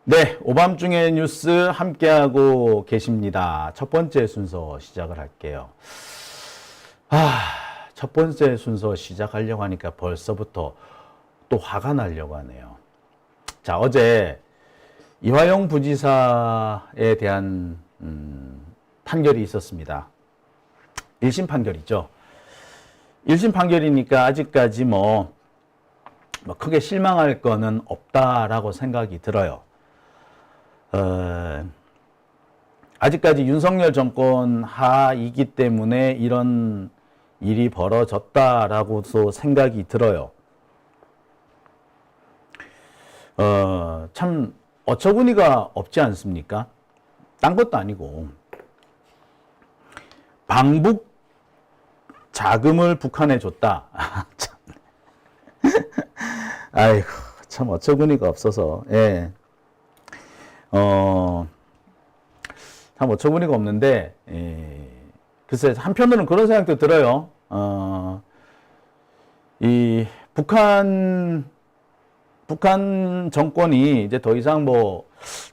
네, 오밤중의 뉴스 함께하고 계십니다. 첫 번째 순서 시작을 할게요. 첫 번째 순서 시작하려고 하니까 벌써부터 또 화가 나려고 하네요. 자, 어제 이화영 부지사에 대한 판결이 있었습니다. 1심 판결이죠. 1심 판결이니까 아직까지 뭐 크게 실망할 거는 없다라고 생각이 들어요. 아직까지 윤석열 정권 하이기 때문에 이런 일이 벌어졌다라고도 생각이 들어요. 참 어처구니가 없지 않습니까? 딴 것도 아니고 방북 자금을 북한에 줬다. 참. 아이고, 참 어처구니가 없어서. 예. 참 어처구니가 없는데, 글쎄, 한편으로는 그런 생각도 들어요. 이 북한 정권이 이제 더 이상 뭐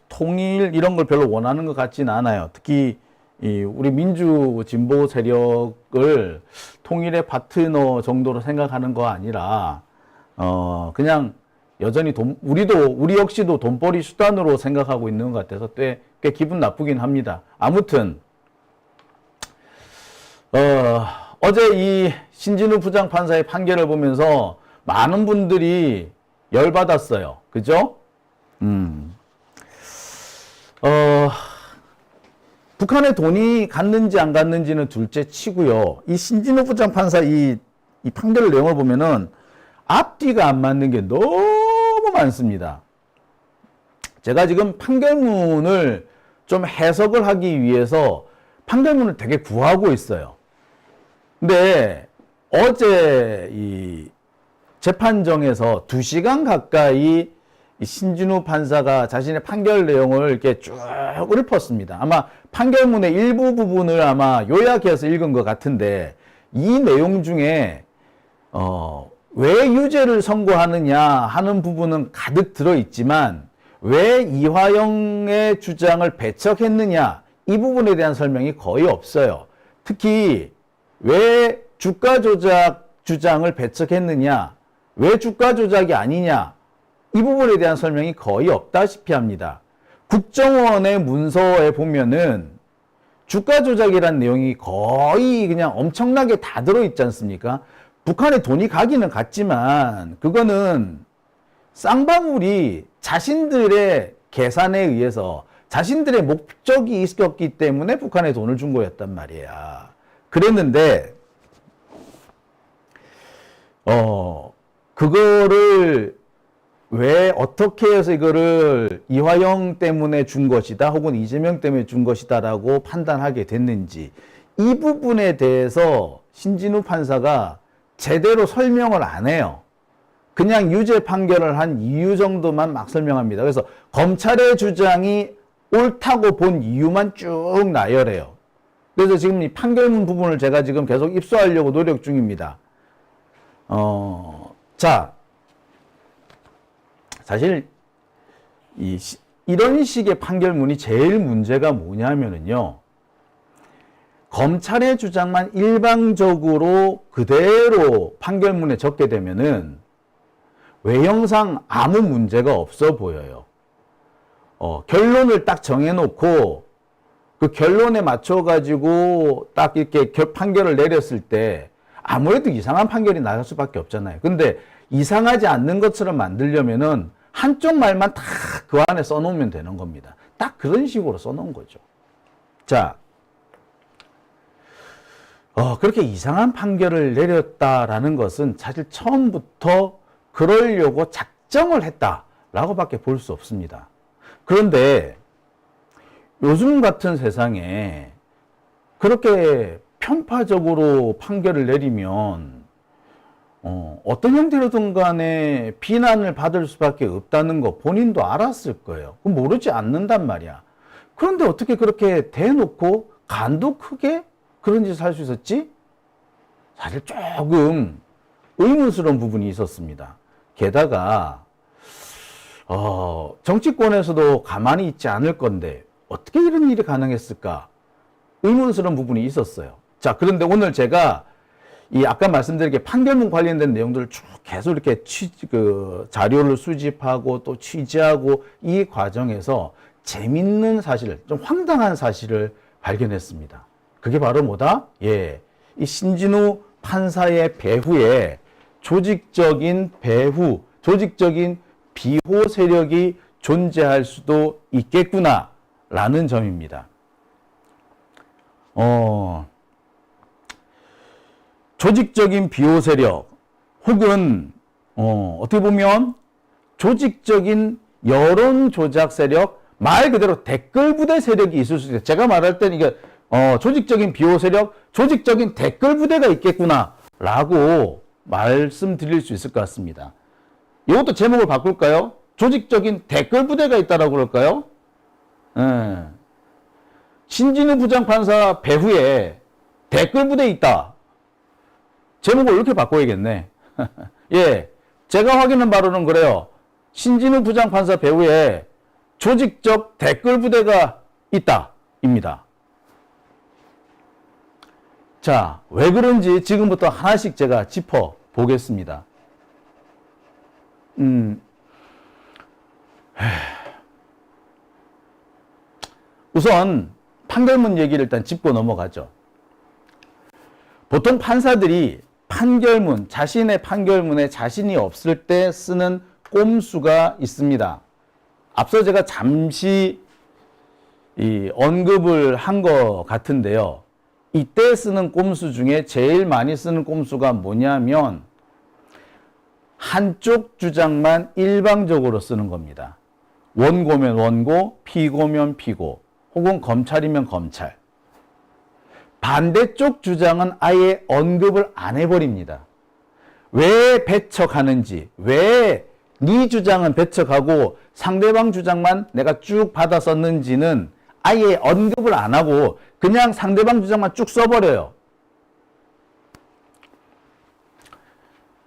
통일 이런 걸 별로 원하는 것 같지는 않아요. 특히 우리 민주 진보 세력을 통일의 파트너 정도로 생각하는 거 아니라, 그냥 여전히 우리 역시도 돈벌이 수단으로 생각하고 있는 것 같아서 꽤 기분 나쁘긴 합니다. 아무튼, 어제 이 신진우 부장판사의 판결을 보면서 많은 분들이 열받았어요. 그죠? 북한에 돈이 갔는지 안 갔는지는 둘째 치고요. 이 신진우 부장판사 이 판결 내용을 보면은 앞뒤가 안 맞는 게 너무 많습니다. 제가 지금 판결문을 좀 해석을 하기 위해서 판결문을 되게 구하고 있어요. 근데 어제 이 재판정에서 2시간 가까이 신진우 판사가 자신의 판결 내용을 이렇게 쭉 읊었습니다. 아마 판결문의 일부 부분을 아마 요약해서 읽은 것 같은데 이 내용 중에 왜 유죄를 선고하느냐 하는 부분은 가득 들어있지만 왜 이화영의 주장을 배척했느냐 이 부분에 대한 설명이 거의 없어요. 특히 왜 주가 조작 주장을 배척했느냐, 왜 주가 조작이 아니냐 이 부분에 대한 설명이 거의 없다시피 합니다. 국정원의 문서에 보면은 주가 조작이라는 내용이 거의 그냥 엄청나게 다 들어있지 않습니까? 북한에 돈이 가기는 갔지만 그거는 쌍방울이 자신들의 계산에 의해서 자신들의 목적이 있었기 때문에 북한에 돈을 준 거였단 말이야. 그랬는데 그거를 왜 어떻게 해서 이거를 이화영 때문에 준 것이다 혹은 이재명 때문에 준 것이다라고 판단하게 됐는지 이 부분에 대해서 신진우 판사가 제대로 설명을 안 해요. 그냥 유죄 판결을 한 이유 정도만 막 설명합니다. 그래서 검찰의 주장이 옳다고 본 이유만 쭉 나열해요. 그래서 지금 이 판결문 부분을 제가 지금 계속 입수하려고 노력 중입니다. 자, 사실 이런 식의 판결문이 제일 문제가 뭐냐면은요. 검찰의 주장만 일방적으로 그대로 판결문에 적게 되면은 외형상 아무 문제가 없어 보여요. 결론을 딱 정해놓고 그 결론에 맞춰가지고 딱 이렇게 판결을 내렸을 때 아무래도 이상한 판결이 나올 수밖에 없잖아요. 근데 이상하지 않는 것처럼 만들려면은 한쪽 말만 다 그 안에 써놓으면 되는 겁니다. 딱 그런 식으로 써놓은 거죠. 자, 그렇게 이상한 판결을 내렸다라는 것은 사실 처음부터 그러려고 작정을 했다라고 밖에 볼 수 없습니다. 그런데 요즘 같은 세상에 그렇게 편파적으로 판결을 내리면 어떤 형태로든 간에 비난을 받을 수밖에 없다는 거 본인도 알았을 거예요. 그럼 모르지 않는단 말이야. 그런데 어떻게 그렇게 대놓고 간도 크게 그런 짓을 할 수 있었지? 사실 조금 의문스러운 부분이 있었습니다. 게다가 정치권에서도 가만히 있지 않을 건데 어떻게 이런 일이 가능했을까? 의문스러운 부분이 있었어요. 자, 그런데 오늘 제가 이 아까 말씀드린 게 판결문 관련된 내용들을 쭉 계속 이렇게 자료를 수집하고 또 취재하고 이 과정에서 재밌는 사실, 좀 황당한 사실을 발견했습니다. 그게 바로 뭐다? 예. 이 신진우 판사의 배후에 조직적인 비호 세력이 존재할 수도 있겠구나라는 점입니다. 조직적인 비호 세력 혹은 어떻게 보면 조직적인 여론 조작 세력, 말 그대로 댓글 부대 세력이 있을 수 있어요. 제가 말할 때는 이게 조직적인 비호 세력, 조직적인 댓글 부대가 있겠구나라고 말씀드릴 수 있을 것 같습니다. 이것도 제목을 바꿀까요? 조직적인 댓글 부대가 있다라고 그럴까요? 신진우 부장판사 배후에 댓글 부대 있다. 제목을 이렇게 바꿔야겠네. 예, 제가 확인한 바로는 그래요. 신진우 부장판사 배후에 조직적 댓글 부대가 있다. 입니다. 자, 왜 그런지 지금부터 하나씩 제가 짚어 보겠습니다. 우선 판결문 얘기를 일단 짚고 넘어가죠. 보통 판사들이 자신의 판결문에 자신이 없을 때 쓰는 꼼수가 있습니다. 앞서 제가 잠시 언급을 한 것 같은데요. 이때 쓰는 꼼수 중에 제일 많이 쓰는 꼼수가 뭐냐면 한쪽 주장만 일방적으로 쓰는 겁니다. 원고면 원고, 피고면 피고, 혹은 검찰이면 검찰. 반대쪽 주장은 아예 언급을 안 해버립니다. 왜 배척하는지, 왜 네 주장은 배척하고 상대방 주장만 내가 쭉 받아 썼는지는 아예 언급을 안 하고 그냥 상대방 주장만 쭉 써버려요.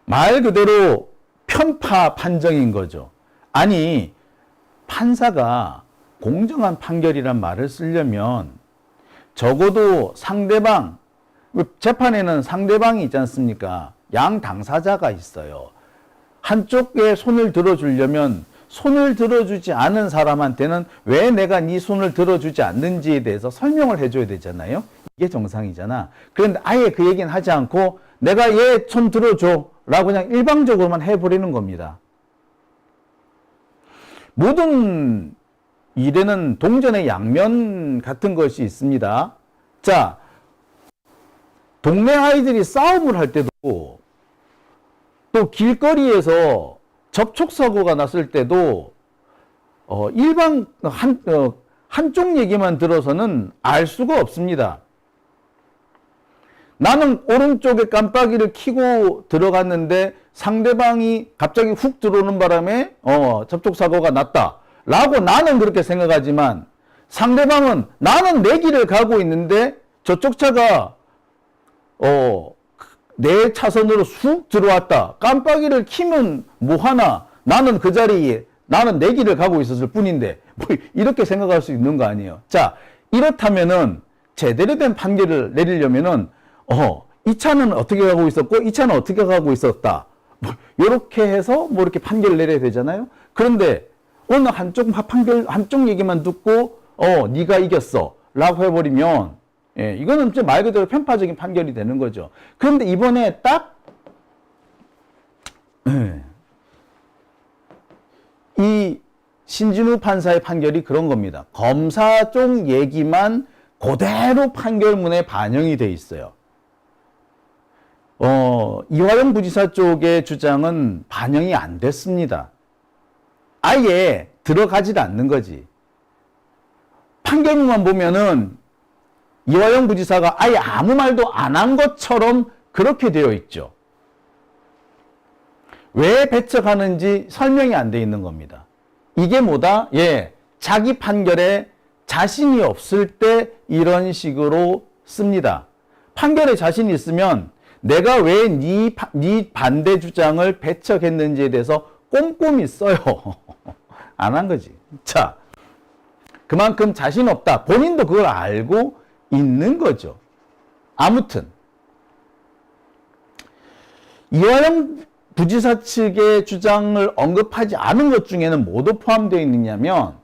말 그대로 편파 판정인 거죠. 아니, 판사가 공정한 판결이란 말을 쓰려면 적어도 상대방, 재판에는 상대방이 있지 않습니까? 양 당사자가 있어요. 한쪽에 손을 들어주려면 손을 들어주지 않은 사람한테는 왜 내가 네 손을 들어주지 않는지에 대해서 설명을 해줘야 되잖아요. 이게 정상이잖아. 그런데 아예 그 얘기는 하지 않고 내가 얘 손 들어줘 라고 그냥 일방적으로만 해버리는 겁니다. 모든 일에는 동전의 양면 같은 것이 있습니다. 자, 동네 아이들이 싸움을 할 때도 또 길거리에서 접촉사고가 났을 때도 한쪽 얘기만 들어서는 알 수가 없습니다. 나는 오른쪽에 깜빡이를 켜고 들어갔는데 상대방이 갑자기 훅 들어오는 바람에 접촉사고가 났다 라고 나는 그렇게 생각하지만 상대방은 나는 내 길을 가고 있는데 저쪽 차가 내 차선으로 쑥 들어왔다. 깜빡이를 켜면 뭐하나. 나는 그 자리에 나는 내 길을 가고 있었을 뿐인데 뭐 이렇게 생각할 수 있는 거 아니에요. 자, 이렇다면은 제대로 된 판결을 내리려면은 이 차는 어떻게 가고 있었고 이 차는 어떻게 가고 있었다. 뭐 이렇게 해서 뭐 이렇게 판결을 내려야 되잖아요. 그런데 어느 한쪽 얘기만 듣고 네가 이겼어 라고 해버리면 예, 이거는 말 그대로 편파적인 판결이 되는 거죠. 그런데 이번에 딱 이 신진우 판사의 판결이 그런 겁니다. 검사 쪽 얘기만 그대로 판결문에 반영이 돼 있어요. 이화영 부지사 쪽의 주장은 반영이 안 됐습니다. 아예 들어가질 않는 거지. 판결문만 보면은 이화영 부지사가 아예 아무 말도 안 한 것처럼 그렇게 되어 있죠. 왜 배척하는지 설명이 안 돼 있는 겁니다. 이게 뭐다? 예, 자기 판결에 자신이 없을 때 이런 식으로 씁니다. 판결에 자신이 있으면 내가 왜 네 반대 주장을 배척했는지에 대해서 꼼꼼히 써요. 안 한 거지. 자, 그만큼 자신 없다. 본인도 그걸 알고 있는 거죠. 아무튼 이화영 부지사 측의 주장을 언급하지 않은 것 중에는 뭐도 포함되어 있느냐면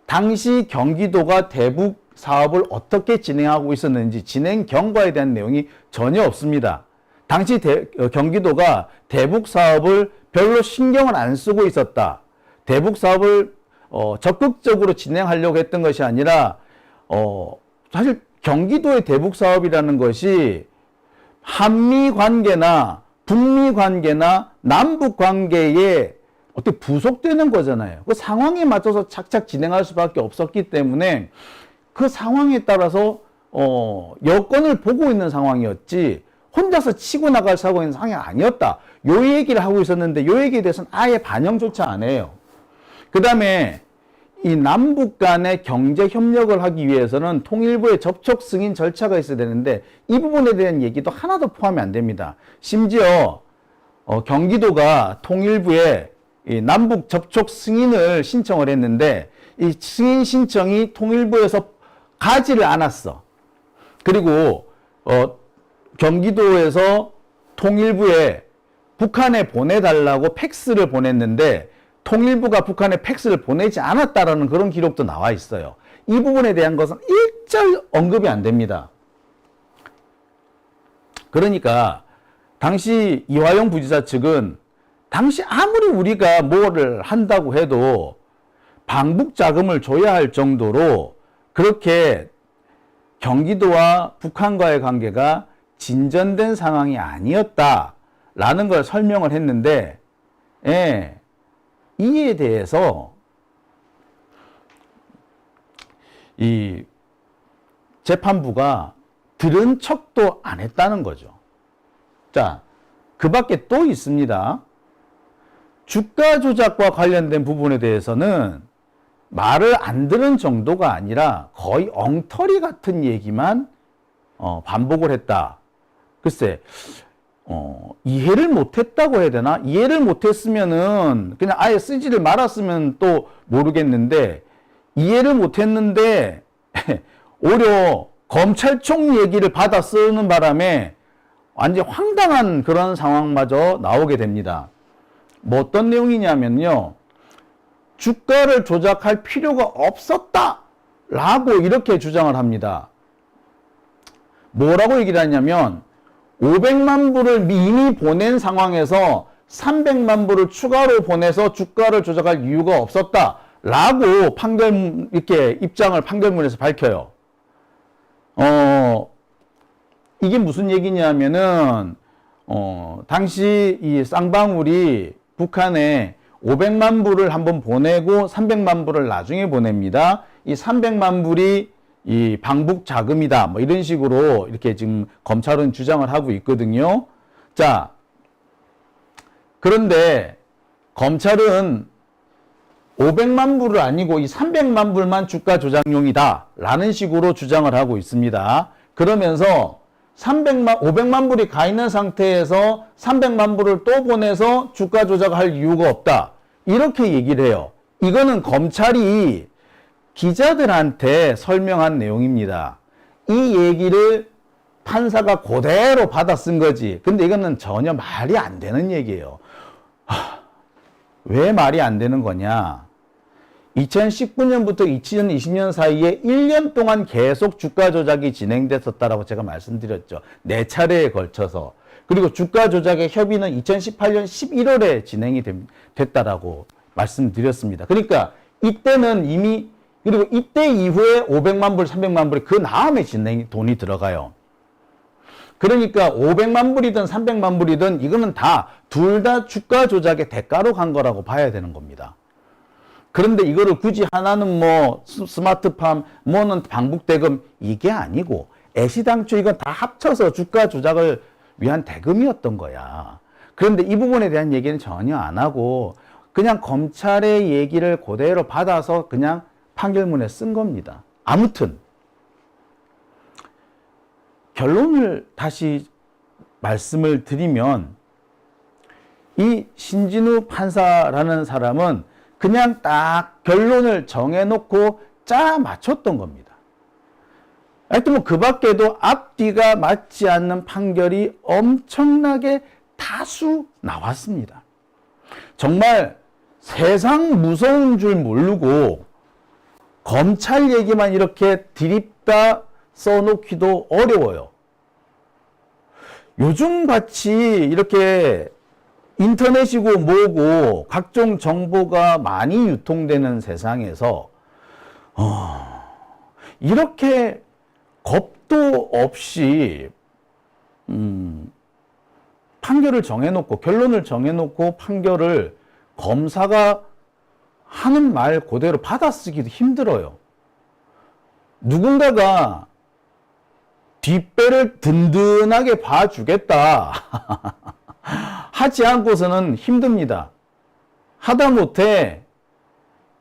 당시 경기도가 대북 사업을 어떻게 진행하고 있었는지 진행 경과에 대한 내용이 전혀 없습니다. 당시 경기도가 대북 사업을 별로 신경을 안 쓰고 있었다. 대북 사업을 적극적으로 진행하려고 했던 것이 아니라 사실 경기도의 대북 사업이라는 것이 한미 관계나 북미 관계나 남북 관계에 어떻게 부속되는 거잖아요. 그 상황에 맞춰서 착착 진행할 수밖에 없었기 때문에 그 상황에 따라서 여건을 보고 있는 상황이었지 혼자서 치고 나갈 사고 있는 상황이 아니었다. 요 얘기를 하고 있었는데 요 얘기에 대해서는 아예 반영조차 안 해요. 그 다음에 이 남북 간의 경제 협력을 하기 위해서는 통일부의 접촉 승인 절차가 있어야 되는데 이 부분에 대한 얘기도 하나도 포함이 안 됩니다. 심지어 경기도가 통일부에 이 남북 접촉 승인을 신청을 했는데 이 승인 신청이 통일부에서 가지를 않았어. 그리고 경기도에서 통일부에 북한에 보내달라고 팩스를 보냈는데 통일부가 북한에 팩스를 보내지 않았다라는 그런 기록도 나와 있어요. 이 부분에 대한 것은 일절 언급이 안 됩니다. 그러니까 당시 이화영 부지사 측은 당시 아무리 우리가 뭐를 한다고 해도 방북 자금을 줘야 할 정도로 그렇게 경기도와 북한과의 관계가 진전된 상황이 아니었다라는 걸 설명을 했는데, 예, 이에 대해서 이 재판부가 들은 척도 안 했다는 거죠. 자, 그 밖에 또 있습니다. 주가 조작과 관련된 부분에 대해서는 말을 안 들은 정도가 아니라 거의 엉터리 같은 얘기만 반복을 했다. 글쎄, 이해를 못했다고 해야 되나? 이해를 못했으면은 그냥 아예 쓰지를 말았으면 또 모르겠는데 이해를 못했는데 오히려 검찰총 얘기를 받아 쓰는 바람에 완전 황당한 그런 상황마저 나오게 됩니다. 뭐 어떤 내용이냐면요. 주가를 조작할 필요가 없었다라고 이렇게 주장을 합니다. 뭐라고 얘기를 하냐면 500만 불을 이미 보낸 상황에서 300만 불을 추가로 보내서 주가를 조작할 이유가 없었다라고 이렇게 입장을 판결문에서 밝혀요. 이게 무슨 얘기냐면은 당시 이 쌍방울이 북한에 500만 불을 한번 보내고 300만 불을 나중에 보냅니다. 이 300만 불이 이 방북 자금이다. 뭐 이런 식으로 이렇게 지금 검찰은 주장을 하고 있거든요. 자, 그런데 검찰은 500만 불을 아니고 이 300만 불만 주가 조작용이다. 라는 식으로 주장을 하고 있습니다. 그러면서 500만 불이 가 있는 상태에서 300만 불을 또 보내서 주가 조작할 이유가 없다. 이렇게 얘기를 해요. 이거는 검찰이 기자들한테 설명한 내용입니다. 이 얘기를 판사가 그대로 받아 쓴 거지. 근데 이거는 전혀 말이 안 되는 얘기예요. 왜 말이 안 되는 거냐? 2019년부터 2020년 사이에 1년 동안 계속 주가 조작이 진행됐었다라고 제가 말씀드렸죠. 4차례에 걸쳐서. 그리고 주가 조작의 협의는 2018년 11월에 진행이 됐다라고 말씀드렸습니다. 그러니까 이때는 이미 그리고 이때 이후에 500만 불, 300만 불이 그 다음에 돈이 들어가요. 그러니까 500만 불이든 300만 불이든 이거는 둘 다 주가 조작의 대가로 간 거라고 봐야 되는 겁니다. 그런데 이거를 굳이 하나는 뭐 스마트팜, 뭐는 방북대금 이게 아니고 애시당초 이건 다 합쳐서 주가 조작을 위한 대금이었던 거야. 그런데 이 부분에 대한 얘기는 전혀 안 하고 그냥 검찰의 얘기를 그대로 받아서 그냥 판결문에 쓴 겁니다. 아무튼 결론을 다시 말씀을 드리면 이 신진우 판사라는 사람은 그냥 딱 결론을 정해놓고 짜 맞췄던 겁니다. 하여튼 뭐 그 밖에도 앞뒤가 맞지 않는 판결이 엄청나게 다수 나왔습니다. 정말 세상 무서운 줄 모르고 검찰 얘기만 이렇게 드립다 써놓기도 어려워요. 요즘 같이 이렇게 인터넷이고 뭐고 각종 정보가 많이 유통되는 세상에서 이렇게 겁도 없이 판결을 정해놓고 결론을 정해놓고 판결을 검사가 하는 말 그대로 받아쓰기도 힘들어요. 누군가가 뒷배를 든든하게 봐주겠다 하지 않고서는 힘듭니다. 하다못해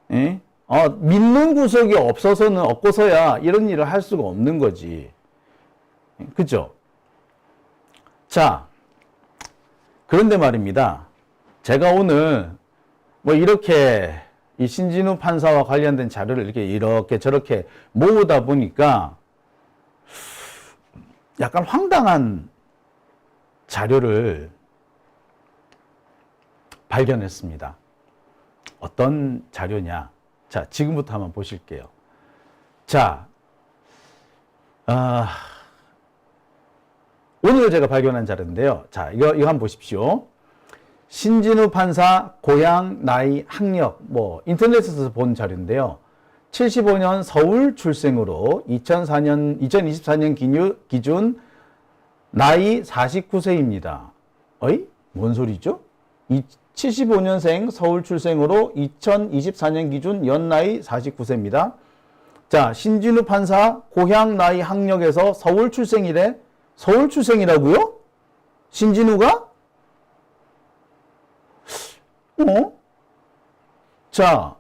믿는 구석이 없어서야 이런 일을 할 수가 없는 거지. 그죠? 자, 그런데 말입니다. 제가 오늘 뭐 이렇게 이 신진우 판사와 관련된 자료를 이렇게 저렇게 모으다 보니까 약간 황당한 자료를 발견했습니다. 어떤 자료냐? 자, 지금부터 한번 보실게요. 자, 오늘 제가 발견한 자료인데요. 자, 이거 한번 보십시오. 신진우 판사 고향, 나이, 학력, 뭐 인터넷에서 본 자료인데요. 75년 서울 출생으로 2024년 기준 나이 49세입니다. 어이? 뭔 소리죠? 75년생 서울 출생으로 2024년 기준 연나이 49세입니다. 자, 신진우 판사 고향, 나이, 학력에서 서울 출생이래. 서울 출생이라고요? 신진우가? 자,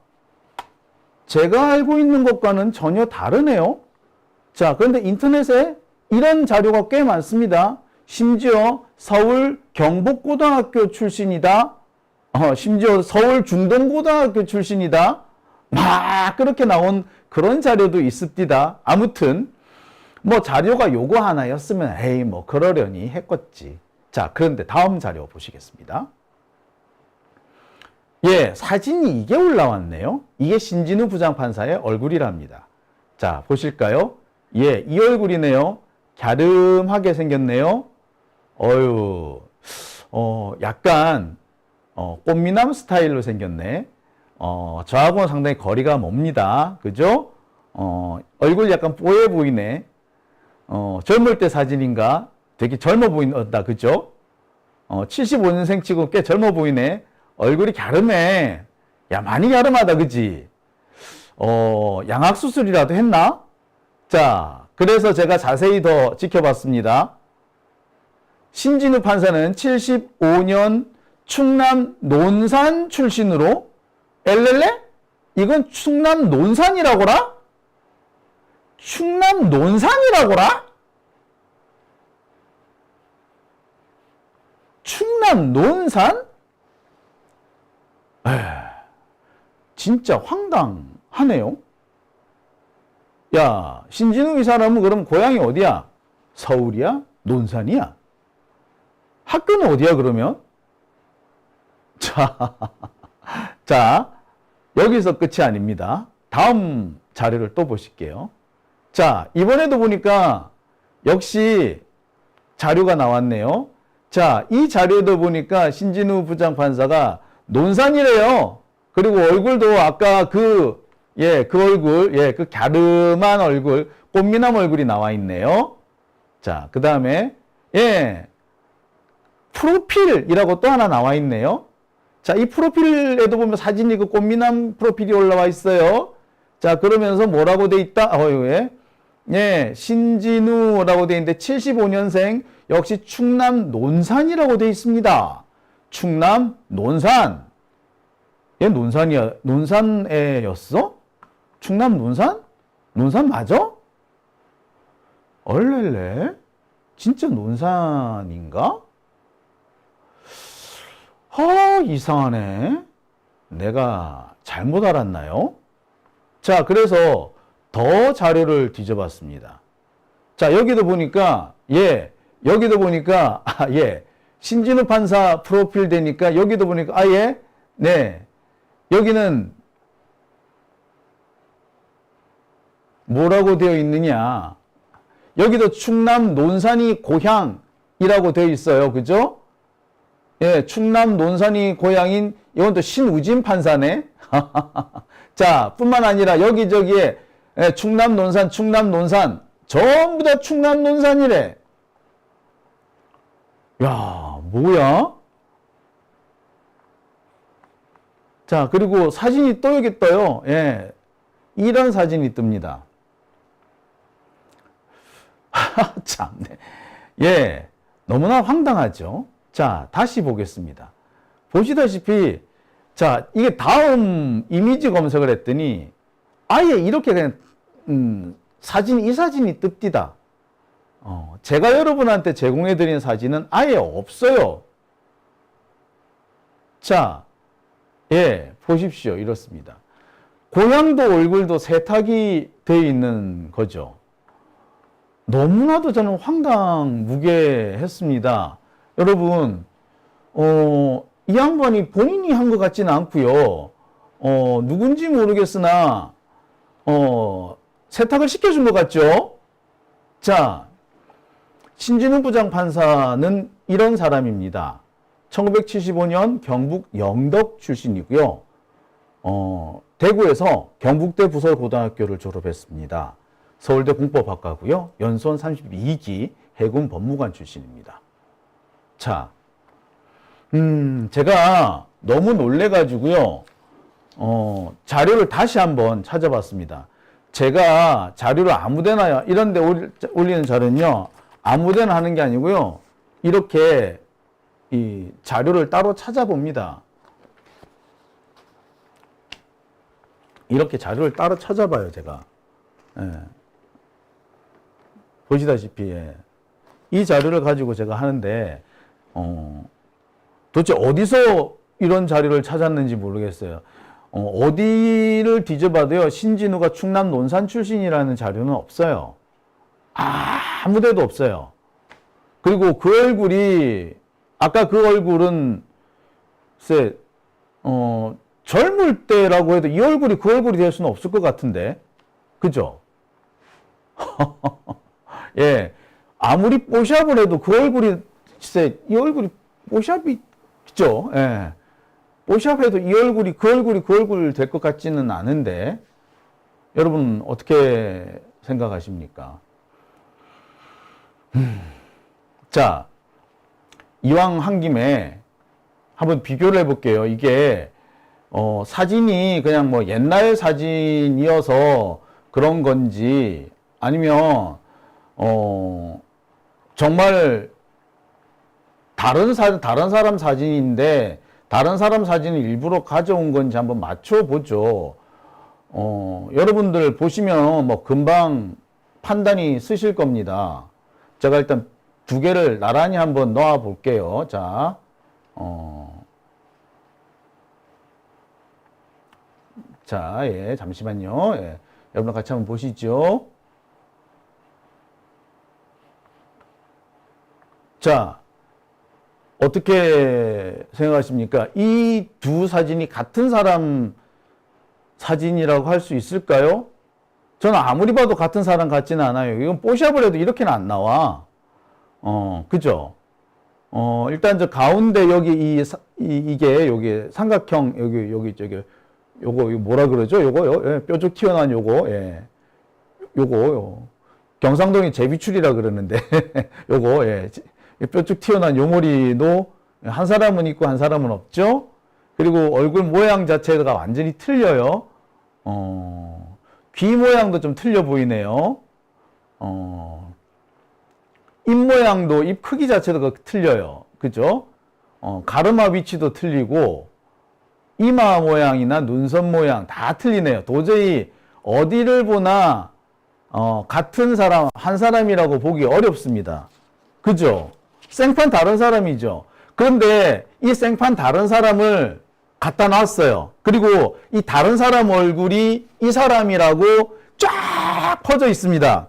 제가 알고 있는 것과는 전혀 다르네요. 자, 그런데 인터넷에 이런 자료가 꽤 많습니다. 심지어 서울 경복고등학교 출신이다. 심지어 서울 중동고등학교 출신이다. 막 그렇게 나온 그런 자료도 있습니다. 아무튼 뭐 자료가 요거 하나였으면 에이 뭐 그러려니 했겠지. 자, 그런데 다음 자료 보시겠습니다. 예, 사진이 이게 올라왔네요. 이게 신진우 부장판사의 얼굴이랍니다. 자, 보실까요? 예, 이 얼굴이네요. 갸름하게 생겼네요. 약간 꽃미남 스타일로 생겼네. 저하고는 상당히 거리가 멉니다. 그죠? 얼굴 약간 뽀해 보이네. 젊을 때 사진인가? 되게 젊어 보인다. 그죠? 75년생 치고 꽤 젊어 보이네. 얼굴이 갸름해. 야, 많이 갸름하다. 그지? 양악수술이라도 했나? 자, 그래서 제가 자세히 더 지켜봤습니다. 신진우 판사는 75년 충남 논산 출신으로 엘렐레? 이건 충남 논산이라고라? 충남 논산이라고라? 충남 논산? 진짜 황당하네요. 야, 신진우 이 사람은 그럼 고향이 어디야? 서울이야? 논산이야? 학교는 어디야 그러면? 자, 여기서 끝이 아닙니다. 다음 자료를 또 보실게요. 자, 이번에도 보니까 역시 자료가 나왔네요. 자, 이 자료에도 보니까 신진우 부장판사가 논산이래요. 그리고 얼굴도 아까 그 얼굴, 그 갸름한 얼굴, 꽃미남 얼굴이 나와 있네요. 자, 그 다음에, 프로필이라고 또 하나 나와 있네요. 자, 이 프로필에도 보면 사진이 그 꽃미남 프로필이 올라와 있어요. 자, 그러면서 뭐라고 돼 있다? 신진우라고 돼 있는데 75년생, 역시 충남 논산이라고 돼 있습니다. 충남 논산. 얘 논산이야. 논산 애였어? 충남 논산? 논산 맞아? 얼렐레? 진짜 논산인가? 이상하네. 내가 잘못 알았나요? 자, 그래서 더 자료를 뒤져봤습니다. 자, 여기도 보니까, 여기도 보니까, 신진우 판사 프로필 되니까, 여기도 보니까, 네. 여기는 뭐라고 되어 있느냐. 여기도 충남 논산이 고향이라고 되어 있어요. 그죠? 예, 충남 논산이 고향인, 이건 또 신우진 판사네. 자, 뿐만 아니라 여기저기에 충남 논산, 전부 다 충남 논산이래. 야, 뭐야? 자, 그리고 사진이 또 여기 떠요. 예. 이런 사진이 뜹니다. 참네. 예. 너무나 황당하죠? 자, 다시 보겠습니다. 보시다시피, 자, 이게 다음 이미지 검색을 했더니, 아예 이렇게 그냥, 이 사진이 뜹디다. 제가 여러분한테 제공해드린 사진은 아예 없어요. 자, 보십시오. 이렇습니다. 고향도 얼굴도 세탁이 되어 있는 거죠. 너무나도 저는 황당무계했습니다. 여러분, 이 양반이 본인이 한 것 같지는 않고요. 누군지 모르겠으나, 세탁을 시켜준 것 같죠? 자, 신진우 부장판사는 이런 사람입니다. 1975년 경북 영덕 출신이고요. 대구에서 경북대 부설고등학교를 졸업했습니다. 서울대 공법학과고요. 연수원 32기 해군 법무관 출신입니다. 자, 제가 너무 놀래가지고요. 자료를 다시 한번 찾아봤습니다. 제가 자료를 아무데나 이런 데 올리는 자료는요. 아무데나 하는 게 아니고요. 이렇게 이 자료를 따로 찾아봅니다. 이렇게 자료를 따로 찾아봐요, 제가. 보시다시피, 이 자료를 가지고 제가 하는데, 도대체 어디서 이런 자료를 찾았는지 모르겠어요. 어디를 뒤져봐도요, 신진우가 충남 논산 출신이라는 자료는 없어요. 아무 데도 없어요. 그리고 그 얼굴이, 아까 그 얼굴은, 글쎄, 젊을 때라고 해도 이 얼굴이 그 얼굴이 될 수는 없을 것 같은데. 그죠? 예. 아무리 뽀샵을 해도 그 얼굴이, 글쎄, 이 얼굴이 뽀샵이, 그죠? 예. 뽀샵해도 이 얼굴이 그 얼굴 될 것 같지는 않은데. 여러분, 어떻게 생각하십니까? 자, 이왕 한 김에 한번 비교를 해볼게요. 이게, 사진이 그냥 뭐 옛날 사진이어서 그런 건지, 아니면, 정말 다른 사람 사진인데, 다른 사람 사진을 일부러 가져온 건지 한번 맞춰보죠. 여러분들 보시면 뭐 금방 판단이 쓰실 겁니다. 제가 일단 두 개를 나란히 한번 넣어 볼게요. 자, 잠시만요. 여러분 같이 한번 보시죠. 자, 어떻게 생각하십니까? 이 두 사진이 같은 사람 사진이라고 할 수 있을까요? 저는 아무리 봐도 같은 사람 같지는 않아요. 이건 뽀샵을 해도 이렇게는 안 나와. 그죠? 일단 저 가운데 여기 이게 여기 삼각형 저기 요거 뭐라 그러죠? 요거 뾰족 튀어나온 요거 요거 경상동이 제비출이라 그러는데 요거 뾰족 튀어나온 요 머리도 한 사람은 있고 한 사람은 없죠. 그리고 얼굴 모양 자체가 완전히 틀려요. 귀 모양도 좀 틀려 보이네요. 입 모양도 입 크기 자체도 틀려요. 그죠? 가르마 위치도 틀리고 이마 모양이나 눈썹 모양 다 틀리네요. 도저히 어디를 보나 같은 사람, 한 사람이라고 보기 어렵습니다. 그죠? 생판 다른 사람이죠. 그런데 이 생판 다른 사람을 갖다 놨어요. 그리고 이 다른 사람 얼굴이 이 사람이라고 쫙 퍼져 있습니다.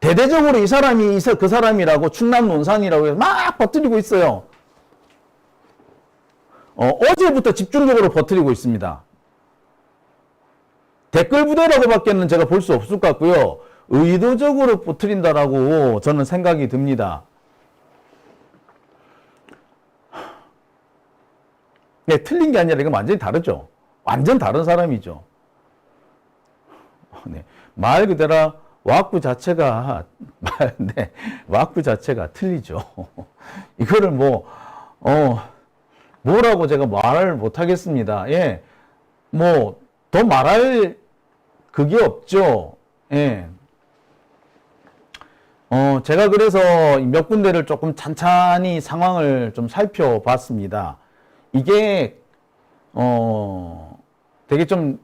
대대적으로 이 사람이 그 사람이라고 충남 논산이라고 해서 막 퍼뜨리고 있어요. 어제부터 집중적으로 퍼뜨리고 있습니다. 댓글 부대라고밖에는 제가 볼 수 없을 것 같고요. 의도적으로 퍼뜨린다라고 저는 생각이 듭니다. 네, 틀린 게 아니라 이건 완전히 다르죠. 완전 다른 사람이죠. 네, 말 그대로 와꾸 자체가 와꾸 자체가 틀리죠. 이거를 뭐라고 제가 말을 못 하겠습니다. 예, 더 말할 그게 없죠. 예. 제가 그래서 몇 군데를 조금 찬찬히 상황을 좀 살펴봤습니다. 이게, 되게 좀,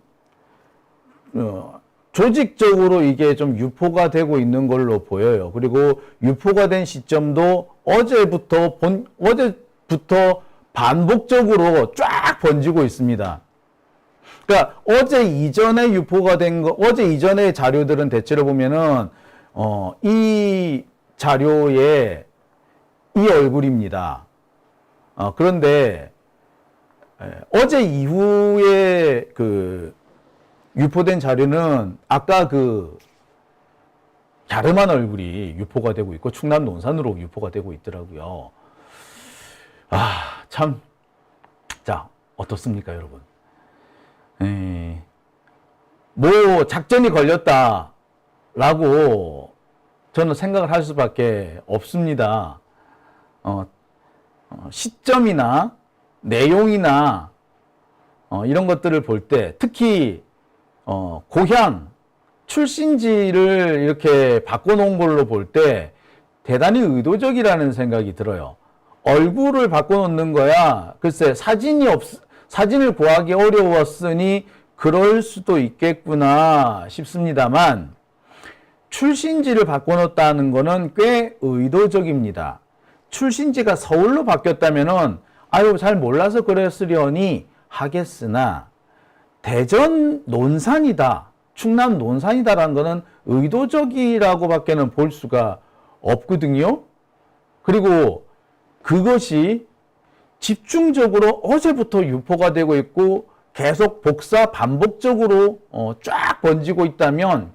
조직적으로 이게 좀 유포가 되고 있는 걸로 보여요. 그리고 유포가 된 시점도 어제부터 반복적으로 쫙 번지고 있습니다. 그러니까 어제 이전에 유포가 된 어제 이전의 자료들은 대체로 보면은, 이 자료에 이 얼굴입니다. 그런데, 어제 이후에 유포된 자료는 아까 갸름한 얼굴이 유포가 되고 있고 충남 논산으로 유포가 되고 있더라고요. 참. 자, 어떻습니까, 여러분? 작전이 걸렸다라고 저는 생각을 할 수밖에 없습니다. 시점이나 내용이나 이런 것들을 볼 때 특히 고향 출신지를 이렇게 바꿔놓은 걸로 볼 때 대단히 의도적이라는 생각이 들어요. 얼굴을 바꿔놓는 거야. 글쎄 사진을 구하기 어려웠으니 그럴 수도 있겠구나 싶습니다만 출신지를 바꿔놓았다는 거는 꽤 의도적입니다. 출신지가 서울로 바뀌었다면은 잘 몰라서 그랬으려니 하겠으나 대전 논산이다, 충남 논산이다라는 거는 의도적이라고밖에는 볼 수가 없거든요. 그리고 그것이 집중적으로 어제부터 유포가 되고 있고 계속 반복적으로 쫙 번지고 있다면,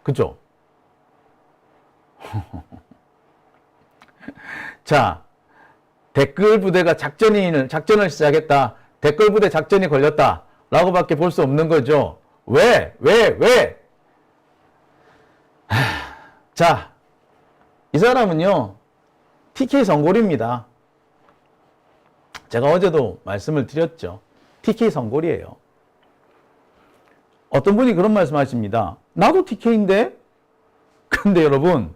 그죠? 자, 댓글 부대가 작전을 시작했다. 댓글 부대 작전이 걸렸다. 라고밖에 볼 수 없는 거죠. 왜? 자, 이 사람은요, TK 성골입니다. 제가 어제도 말씀을 드렸죠. TK 성골이에요. 어떤 분이 그런 말씀 하십니다. 나도 TK인데? 근데 여러분,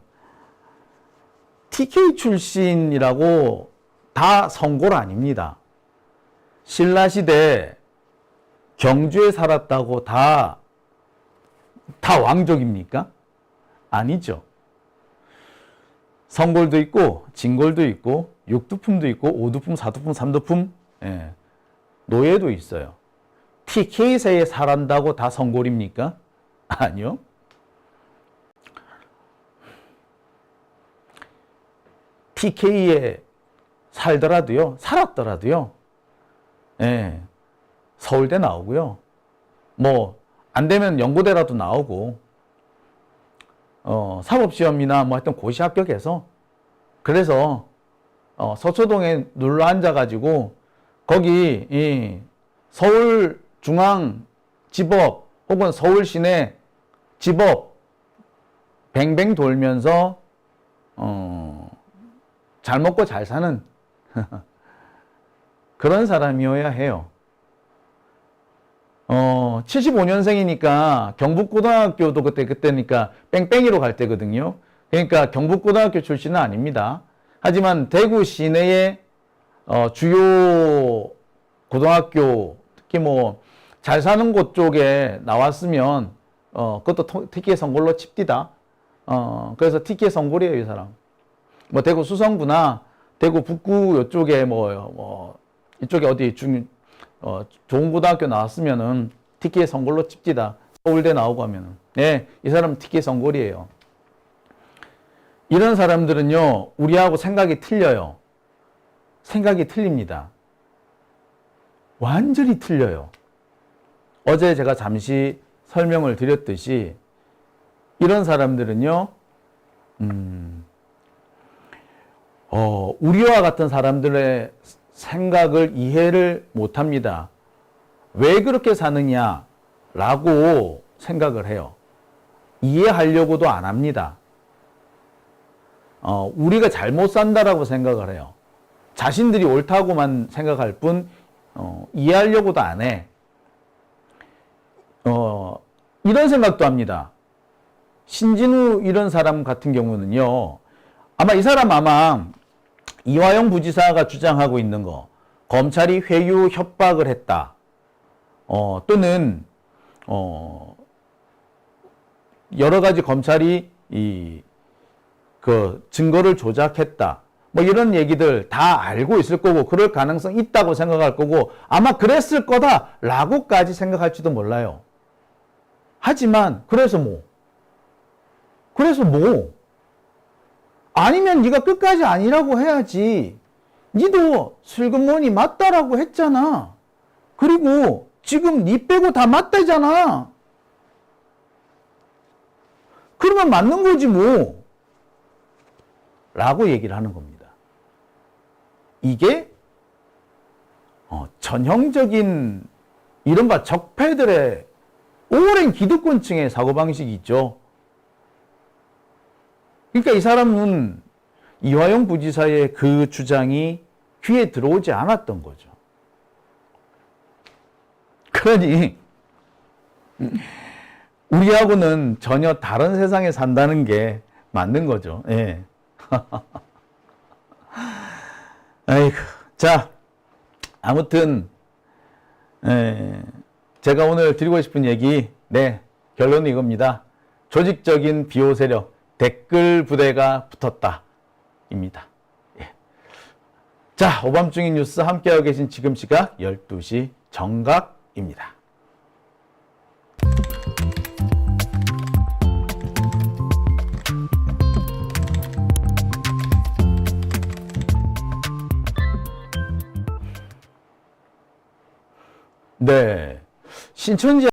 TK 출신이라고 다 성골 아닙니다. 신라시대 경주에 살았다고 다 왕족입니까? 아니죠. 성골도 있고 진골도 있고 육두품도 있고 오두품, 사두품, 삼두품, 노예도 있어요. TK세에 살았다고 다 성골입니까? 아니요. TK에 살았더라도요, 서울대 나오고요, 안 되면 연고대라도 나오고, 사법시험이나 하여튼 고시 합격해서, 그래서, 서초동에 눌러 앉아가지고, 거기, 서울중앙지법 혹은 서울시내 지법 뱅뱅 돌면서, 잘 먹고 잘 사는 그런 사람이어야 해요. 75년생이니까 경북고등학교도 그때니까 뺑뺑이로 갈 때거든요. 그러니까 경북고등학교 출신은 아닙니다. 하지만 대구 시내의 주요 고등학교, 특히 잘 사는 곳 쪽에 나왔으면 그것도 TK 성골로 칩디다. 그래서 TK 성골이에요, 이 사람. 뭐 대구 수성구나 대구 북구 요쪽에 이쪽에 어디 좋은 고등학교 나왔으면은 TK 선골로 칩디다. 서울대 나오고 하면은. 예, 이 사람은 TK 선골이에요. 이런 사람들은요, 우리하고 생각이 틀려요. 생각이 틀립니다. 완전히 틀려요. 어제 제가 잠시 설명을 드렸듯이 이런 사람들은요, 우리와 같은 사람들의 생각을 이해를 못 합니다. 왜 그렇게 사느냐라고 생각을 해요. 이해하려고도 안 합니다. 우리가 잘못 산다라고 생각을 해요. 자신들이 옳다고만 생각할 뿐, 이해하려고도 안 해. 이런 생각도 합니다. 신진우 이런 사람 같은 경우는요, 이 사람 이화영 부지사가 주장하고 있는 거, 검찰이 회유 협박을 했다. 또는, 여러 가지 검찰이 증거를 조작했다. 뭐 이런 얘기들 다 알고 있을 거고, 그럴 가능성 있다고 생각할 거고, 아마 그랬을 거다라고까지 생각할지도 몰라요. 하지만, 그래서 뭐? 아니면 네가 끝까지 아니라고 해야지. 니도 슬그머니 맞다라고 했잖아. 그리고 지금 니 빼고 다 맞다잖아. 그러면 맞는 거지 뭐. 라고 얘기를 하는 겁니다. 이게 전형적인 이른바 적폐들의 오랜 기득권층의 사고방식이 있죠. 그러니까 이 사람은 이화영 부지사의 그 주장이 귀에 들어오지 않았던 거죠. 그러니 우리하고는 전혀 다른 세상에 산다는 게 맞는 거죠. 예. 아이고. 자, 아무튼 제가 오늘 드리고 싶은 얘기, 결론은 이겁니다. 조직적인 비호 세력, 댓글 부대가 붙었다. 입니다. 예. 자, 오밤중인 뉴스 함께하고 계신 지금 시각 12시 정각입니다. 네. 신천지